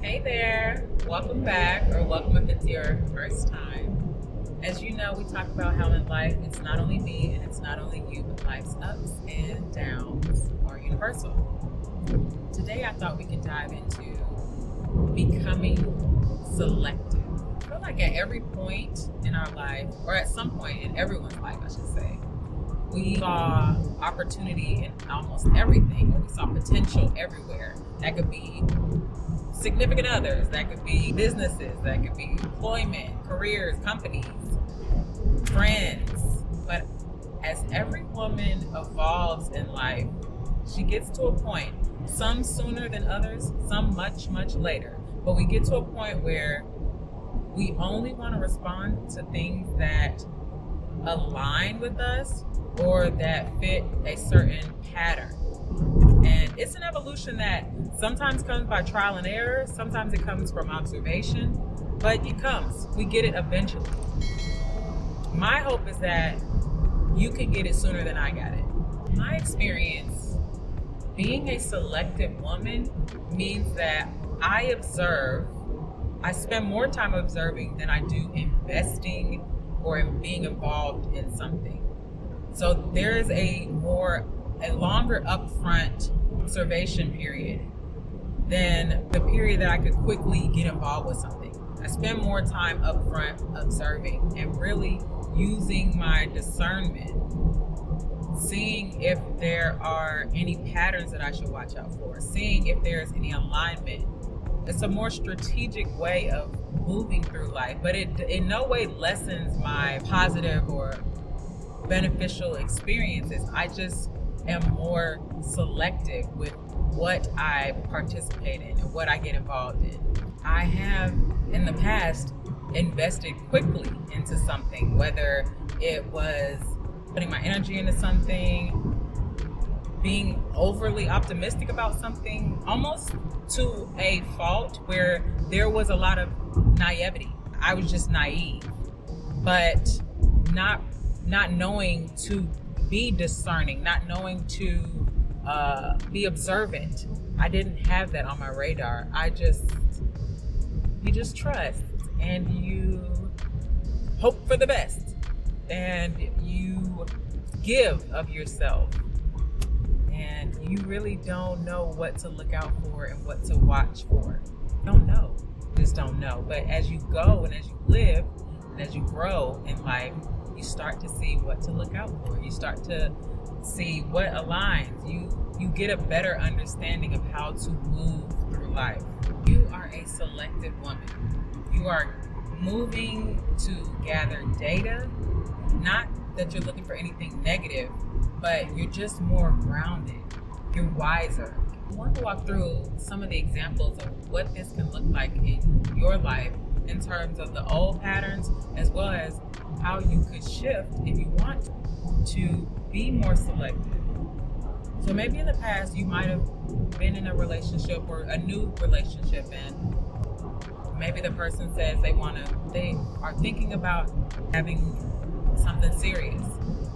Hey there, welcome back, or welcome if it's your first time. As you know, we talk about how in life it's not only me and it's not only you, but life's ups and downs are universal. Today, I thought we could dive into becoming selective. I feel like at every point in our life, or at some point in everyone's life, I should say, we saw opportunity in almost everything, or we saw potential everywhere. That could be significant others, that could be businesses, that could be employment, careers, companies, friends. But as every woman evolves in life, she gets to a point, some sooner than others, some much, much later. But we get to a point where we only want to respond to things that align with us or that fit a certain pattern. And it's an evolution that sometimes comes by trial and error, sometimes it comes from observation, but it comes. We get it eventually. My hope is that you can get it sooner than I got it. My experience, being a selective woman means that I spend more time observing than I do investing or in being involved in something. So there is a longer upfront observation period than the period that I could quickly get involved with something. I spend more time upfront observing and really using my discernment, seeing if there are any patterns that I should watch out for, seeing if there's any alignment. It's a more strategic way of moving through life, but it in no way lessens my positive or beneficial experiences. I just am more selective with what I participate in and what I get involved in. I have in the past invested quickly into something, whether it was putting my energy into something, being overly optimistic about something, almost to a fault where there was a lot of naivety. I was just naive, but not knowing to be discerning, not knowing to be observant. I didn't have that on my radar. You just trust and you hope for the best and you give of yourself, and you really don't know what to look out for and what to watch for. You don't know, just don't know. But as you go and as you live and as you grow in life, you start to see what to look out for. You start to see what aligns. You get a better understanding of how to move through life. You are a selective woman. You are moving to gather data, not that you're looking for anything negative, but you're just more grounded. You're wiser. I want to walk through some of the examples of what this can look like in your life in terms of the old patterns, as well as how you could shift if you want to be more selective. So maybe in the past you might have been in a relationship or a new relationship, and maybe the person says they are thinking about having something serious,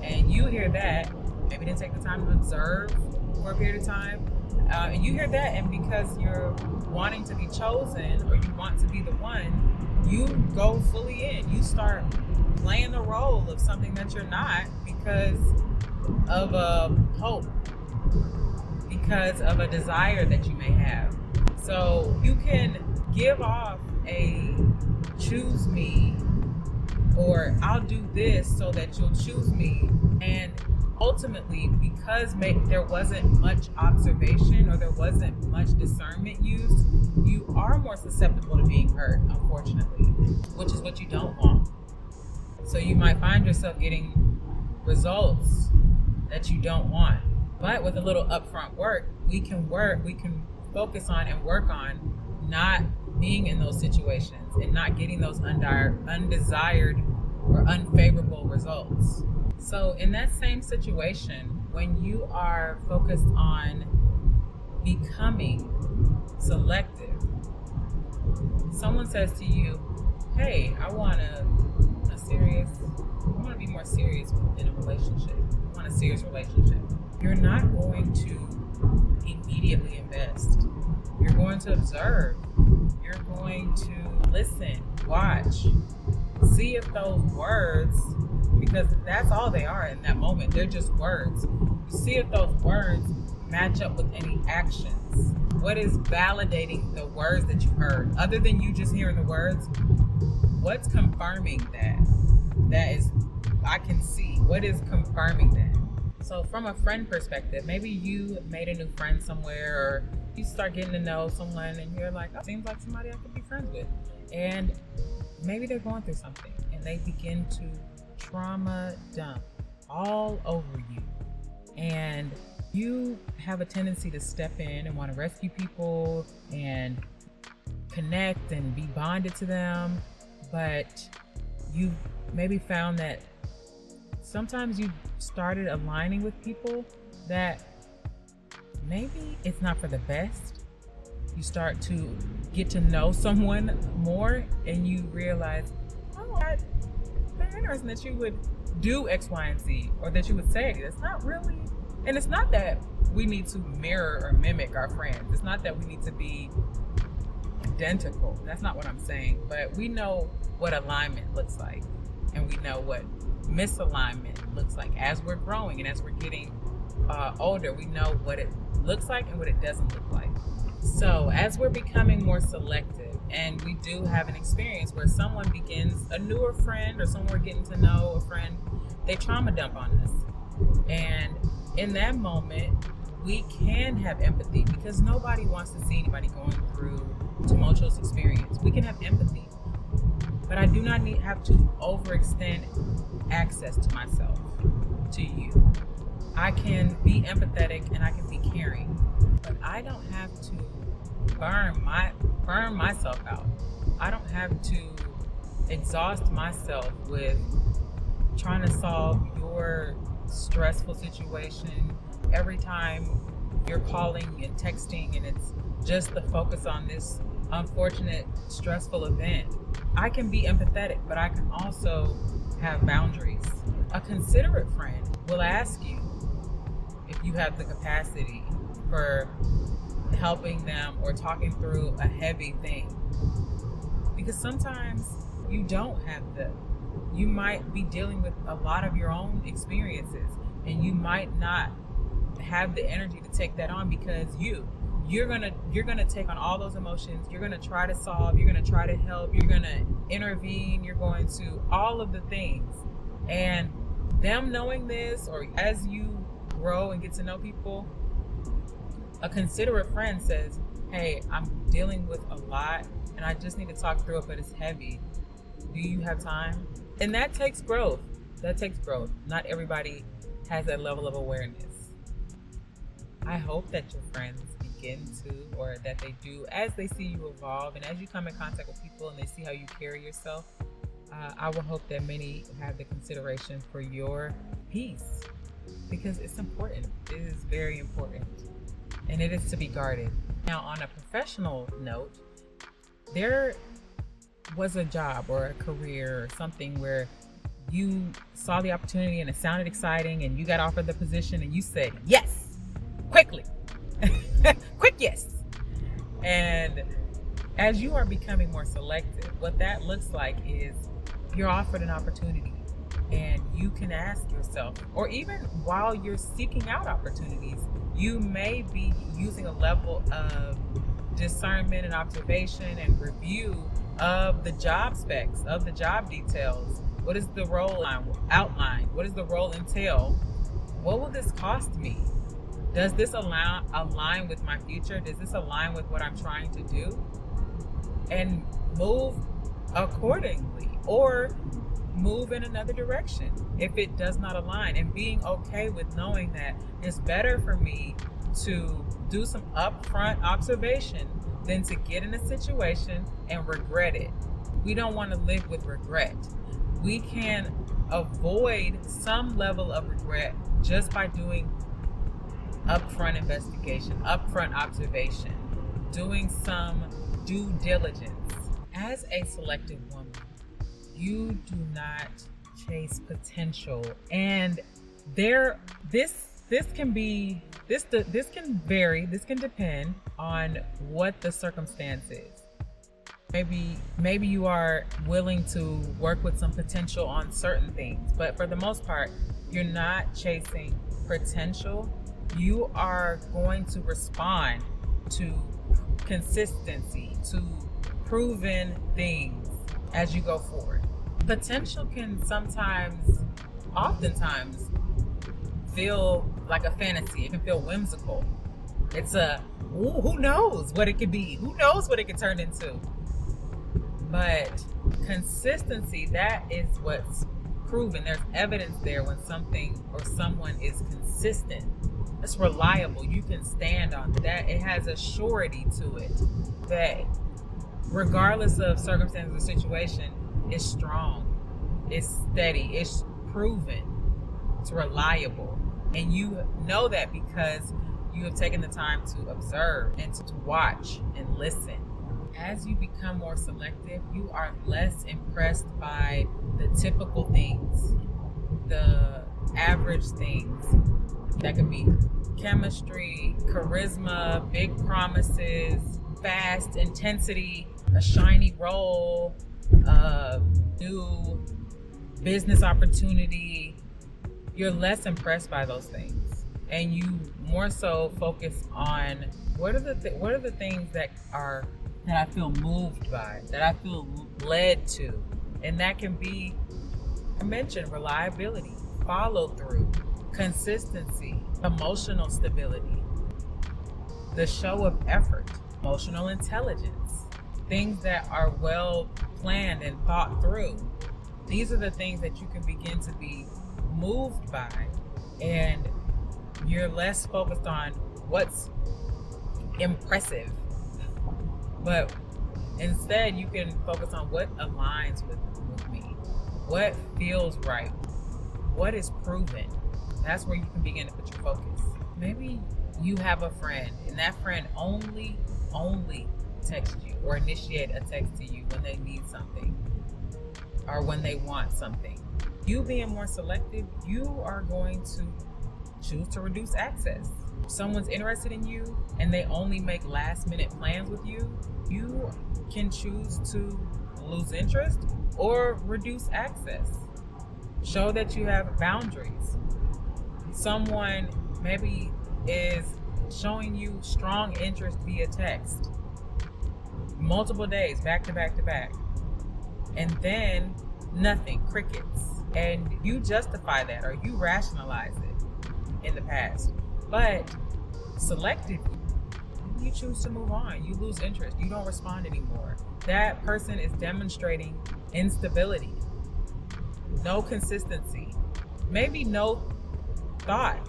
and you hear that, maybe didn't take the time to observe for a period of time, and you hear that, and because you're wanting to be chosen or you want to be the one, you go fully in. You start playing the role of something that you're not because of a hope, because of a desire that you may have. So you can give off a choose me, or I'll do this so that you'll choose me. And ultimately, because there wasn't much observation or there wasn't much discernment used, you are more susceptible to being hurt, unfortunately, which is what you don't want. So you might find yourself getting results that you don't want. But with a little upfront work, we can focus on and work on not being in those situations and not getting those undesired or unfavorable results. So in that same situation, when you are focused on becoming selective, someone says to you, hey, I want to be more serious in a relationship. I want a serious relationship. You're not going to immediately invest. You're going to observe You're going to listen, watch, see if those words, because that's all they are in that moment, they're just words. You see if those words match up with any actions. What is validating the words that you heard? Other than you just hearing the words, what's confirming that? That is, I can see. What is confirming that? So from a friend perspective, maybe you made a new friend somewhere, or you start getting to know someone and you're like, oh, seems like somebody I could be friends with. And maybe they're going through something and they begin to trauma dump all over you. And you have a tendency to step in and want to rescue people and connect and be bonded to them. But you maybe found that sometimes you started aligning with people that maybe it's not for the best. You start to get to know someone more and you realize, oh, that's very interesting that you would do X, Y, and Z, or that you would say it's not really, and it's not that we need to mirror or mimic our friends. It's not that we need to be identical. That's not what I'm saying. But we know what alignment looks like, and we know what misalignment looks like. As we're growing and as we're getting older, we know what it looks like and what it doesn't look like. So as we're becoming more selective, and we do have an experience where someone begins, a newer friend or someone we're getting to know, a friend, they trauma dump on us. And in that moment, we can have empathy, because nobody wants to see anybody going through tumultuous experience. We can have empathy, but I do not have to overextend access to myself, to you. I can be empathetic and I can be caring, but I don't have to burn myself out. I don't have to exhaust myself with trying to solve your stressful situation every time you're calling and texting and it's just the focus on this unfortunate stressful event. I can be empathetic, but I can also have boundaries. A considerate friend will ask you if you have the capacity for helping them or talking through a heavy thing, because sometimes you don't have you might be dealing with a lot of your own experiences and you might not have the energy to take that on, because you're gonna take on all those emotions. You're gonna try to solve, you're gonna try to help, you're gonna intervene, you're going to all of the things. And them knowing this, or as you grow and get to know people, a considerate friend says, hey, I'm dealing with a lot and I just need to talk through it, but it's heavy. Do you have time? And that takes growth. Not everybody has that level of awareness. I hope that your friends begin to, or that they do, as they see you evolve and as you come in contact with people and they see how you carry yourself. I will hope that many have the consideration for your peace, because it's important. It is very important, and it is to be guarded. Now, on a professional note, there was a job or a career or something where you saw the opportunity and it sounded exciting and you got offered the position and you said yes quickly. Quick yes. And as you are becoming more selective, what that looks like is you're offered an opportunity and you can ask yourself, or even while you're seeking out opportunities, you may be using a level of discernment and observation and review of the job specs, of the job details. What is the role outline? What does the role entail? What will this cost me? Does this align with my future? Does this align with what I'm trying to do? And move accordingly, or move in another direction if it does not align, and being okay with knowing that it's better for me to do some upfront observation than to get in a situation and regret it. We don't want to live with regret. We can avoid some level of regret just by doing upfront investigation, upfront observation, doing some due diligence. As a selective woman, you do not chase potential, and this can vary, this can depend on what the circumstance is. Maybe you are willing to work with some potential on certain things, but for the most part, you're not chasing potential. You are going to respond to consistency, to proven things as you go forward. Potential can oftentimes feel like a fantasy. It can feel whimsical. It's who knows what it could be? Who knows what it could turn into? But consistency, that is what's proven. There's evidence there when something or someone is consistent. It's reliable. You can stand on that. It has a surety to it that regardless of circumstances or situation, it's strong, it's steady, it's proven, it's reliable. And you know that because you have taken the time to observe and to watch and listen. As you become more selective, you are less impressed by the typical things, the average things. That could be chemistry, charisma, big promises, fast intensity, a shiny role, a new business opportunity. You're less impressed by those things, and you more so focus on what are the things that I feel moved by, that I feel led to. And that can be, I mentioned, reliability, follow through, consistency, emotional stability, the show of effort, emotional intelligence, things that are well planned and thought through. These are the things that you can begin to be moved by, and you're less focused on what's impressive, but instead you can focus on what aligns with me, what feels right, what is proven. That's where you can begin to put your focus. Maybe you have a friend and that friend only text you or initiate a text to you when they need something or when they want something. You being more selective, you are going to choose to reduce access. If someone's interested in you and they only make last minute plans with you, you can choose to lose interest or reduce access. Show that you have boundaries. Someone maybe is showing you strong interest via text, multiple days, back to back to back, and then nothing, crickets. And you justify that or you rationalize it in the past. But selectively, you choose to move on. You lose interest. You don't respond anymore. That person is demonstrating instability, no consistency, maybe no thought,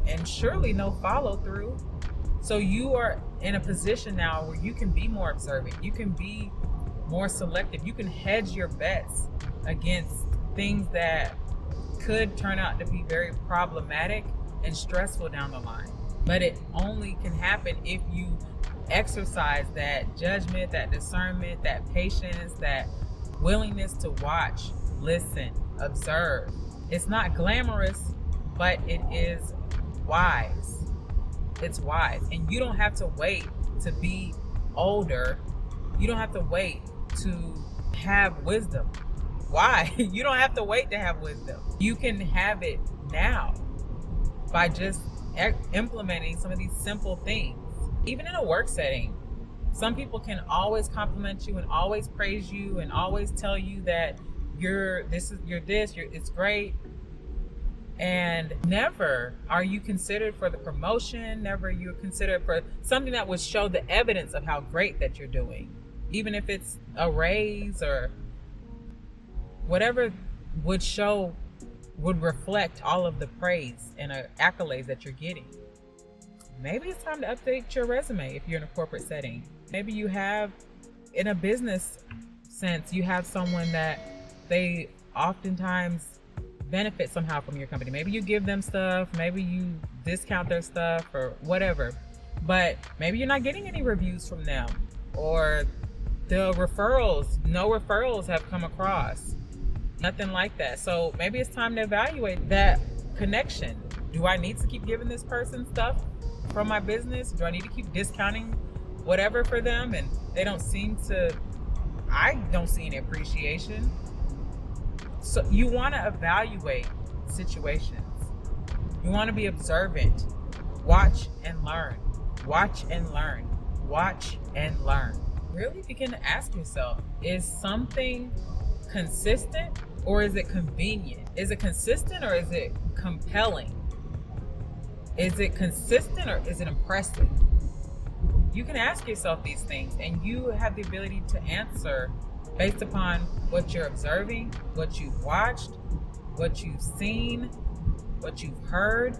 and surely no follow through. So you are in a position now where you can be more observant. You can be more selective. You can hedge your bets against things that could turn out to be very problematic and stressful down the line. But it only can happen if you exercise that judgment, that discernment, that patience, that willingness to watch, listen, observe. It's not glamorous, but it is wise. It's wise. And you don't have to wait to be older. You don't have to wait to have wisdom. Why? You don't have to wait to have wisdom. You can have it now by just implementing some of these simple things. Even in a work setting, some people can always compliment you and always praise you and always tell you that it's great. And never are you considered for the promotion, never you're considered for something that would show the evidence of how great that you're doing. Even if it's a raise or whatever would reflect all of the praise and accolades that you're getting. Maybe it's time to update your resume if you're in a corporate setting. Maybe you have, in a business sense, you have someone that they oftentimes benefit somehow from your company. Maybe you give them stuff, maybe you discount their stuff or whatever, but maybe you're not getting any reviews from them, or no referrals have come across. Nothing like that. So maybe it's time to evaluate that connection. Do I need to keep giving this person stuff from my business? Do I need to keep discounting whatever for them, and I don't see any appreciation. So you want to evaluate situations. You want to be observant. Watch and learn. Watch and learn. Watch and learn. Really begin to ask yourself, is something consistent or is it convenient? Is it consistent or is it compelling? Is it consistent or is it impressive? You can ask yourself these things, and you have the ability to answer based upon what you're observing, what you've watched, what you've seen, what you've heard.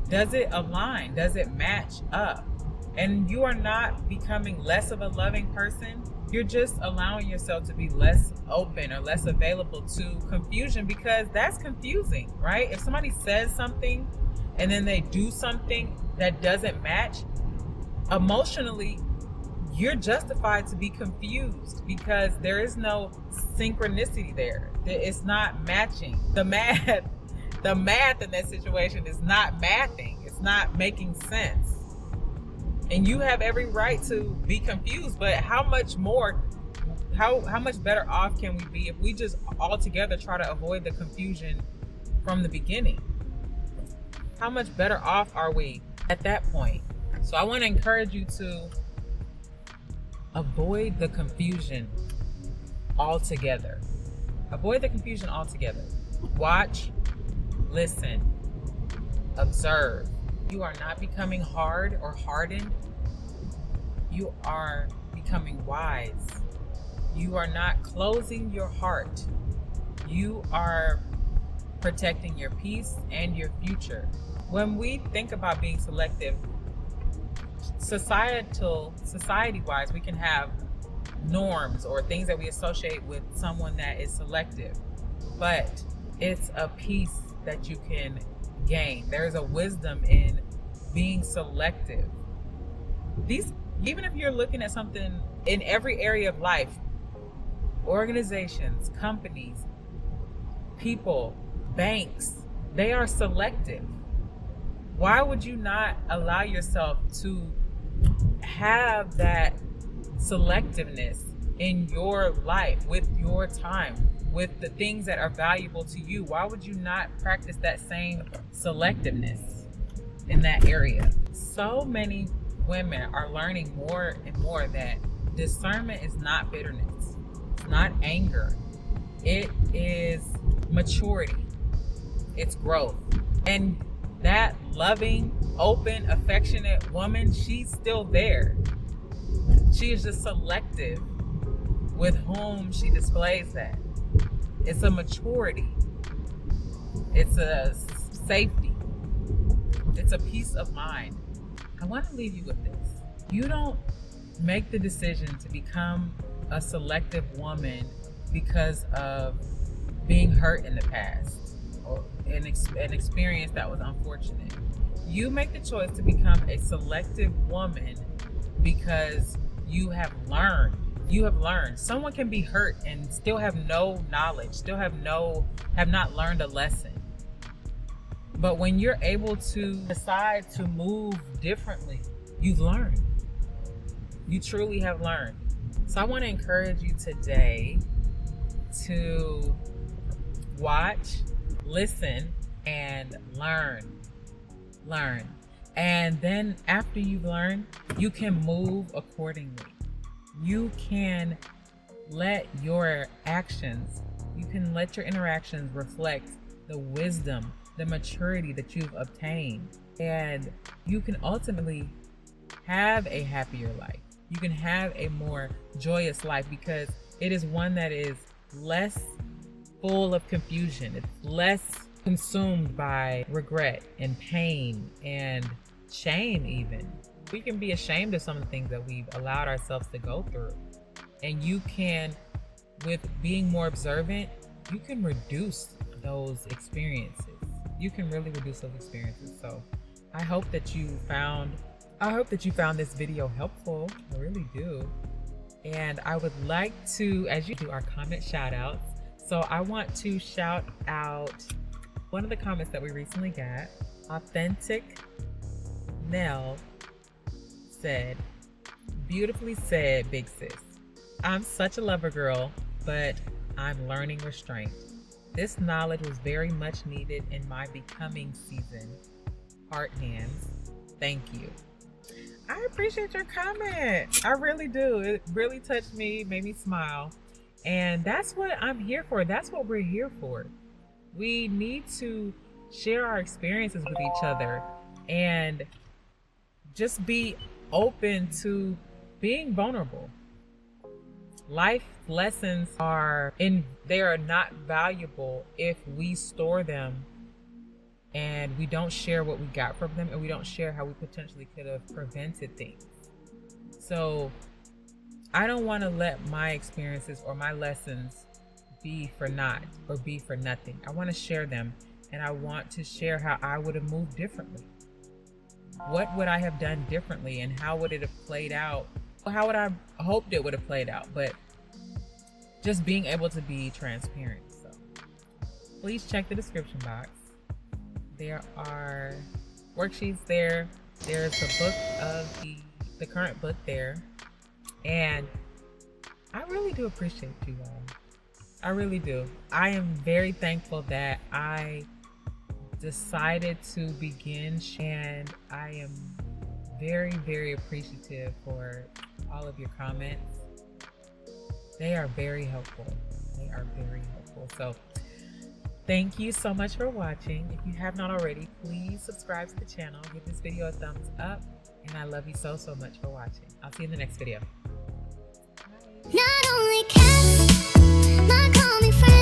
Does it align? Does it match up? And you are not becoming less of a loving person. You're just allowing yourself to be less open or less available to confusion, because that's confusing, right? If somebody says something and then they do something that doesn't match, emotionally, you're justified to be confused because there is no synchronicity there. It's not matching. The math in that situation is not mathing. It's not making sense. And you have every right to be confused, but how much better off can we be if we just all together try to avoid the confusion from the beginning? How much better off are we at that point? So I want to encourage you to avoid the confusion altogether. Avoid the confusion altogether. Watch, listen, observe. You are not becoming hard or hardened. You are becoming wise. You are not closing your heart. You are protecting your peace and your future. When we think about being selective, society-wise, we can have norms or things that we associate with someone that is selective, but it's a piece that you can gain. There's a wisdom in being selective. Even if you're looking at something in every area of life, organizations, companies, people, banks, they are selective. Why would you not allow yourself to have that selectiveness in your life, with your time, with the things that are valuable to you? Why would you not practice that same selectiveness in that area? So many women are learning more and more that discernment is not bitterness. It's not anger. It is maturity. It's growth. And that loving, open, affectionate woman, she's still there. She is just selective with whom she displays that. It's a maturity. It's a safety. It's a peace of mind. I want to leave you with this. You don't make the decision to become a selective woman because of being hurt in the past or an experience that was unfortunate. You make the choice to become a selective woman because you have learned. Someone can be hurt and still have no knowledge, have not learned a lesson. But when you're able to decide to move differently, you've learned. You truly have learned. So I want to encourage you today to watch, listen, and learn. And then after you've learned, you can move accordingly. You can let your interactions reflect the wisdom, the maturity that you've obtained. And you can ultimately have a happier life. You can have a more joyous life because it is one that is less full of confusion. It's less consumed by regret and pain and shame even. We can be ashamed of some of the things that we've allowed ourselves to go through. And you can, with being more observant, you can reduce those experiences. You can really reduce those experiences. So I hope that you found this video helpful. I really do. And I would like to, as you do, our comment shout outs. So I want to shout out one of the comments that we recently got. Authentic Nell said, Beautifully said, big sis. I'm such a lover girl, but I'm learning restraint. This knowledge was very much needed in my becoming season. Heart hands. Thank you. I appreciate your comment. I really do. It really touched me, made me smile. And that's what I'm here for. That's what we're here for. We need to share our experiences with each other and just be open to being vulnerable. Life lessons they are not valuable if we store them and we don't share what we got from them, and we don't share how we potentially could have prevented things. So I don't want to let my experiences or my lessons be for naught or be for nothing. I want to share them, and I want to share how I would have moved differently. What would I have done differently, and how would it have played out? How would I hoped it would have played out? But just being able to be transparent. So please check the description box. There are worksheets there. There's the book of the current book there. And I really do appreciate you all. I really do. I am very thankful that I decided to begin, and I am very, very appreciative for all of your comments. They are very helpful. They are very helpful. So thank you so much for watching. If you have not already, please subscribe to the channel. Give this video a thumbs up. And I love you so, so much for watching. I'll see you in the next video. Bye. Not only cats, my common friends.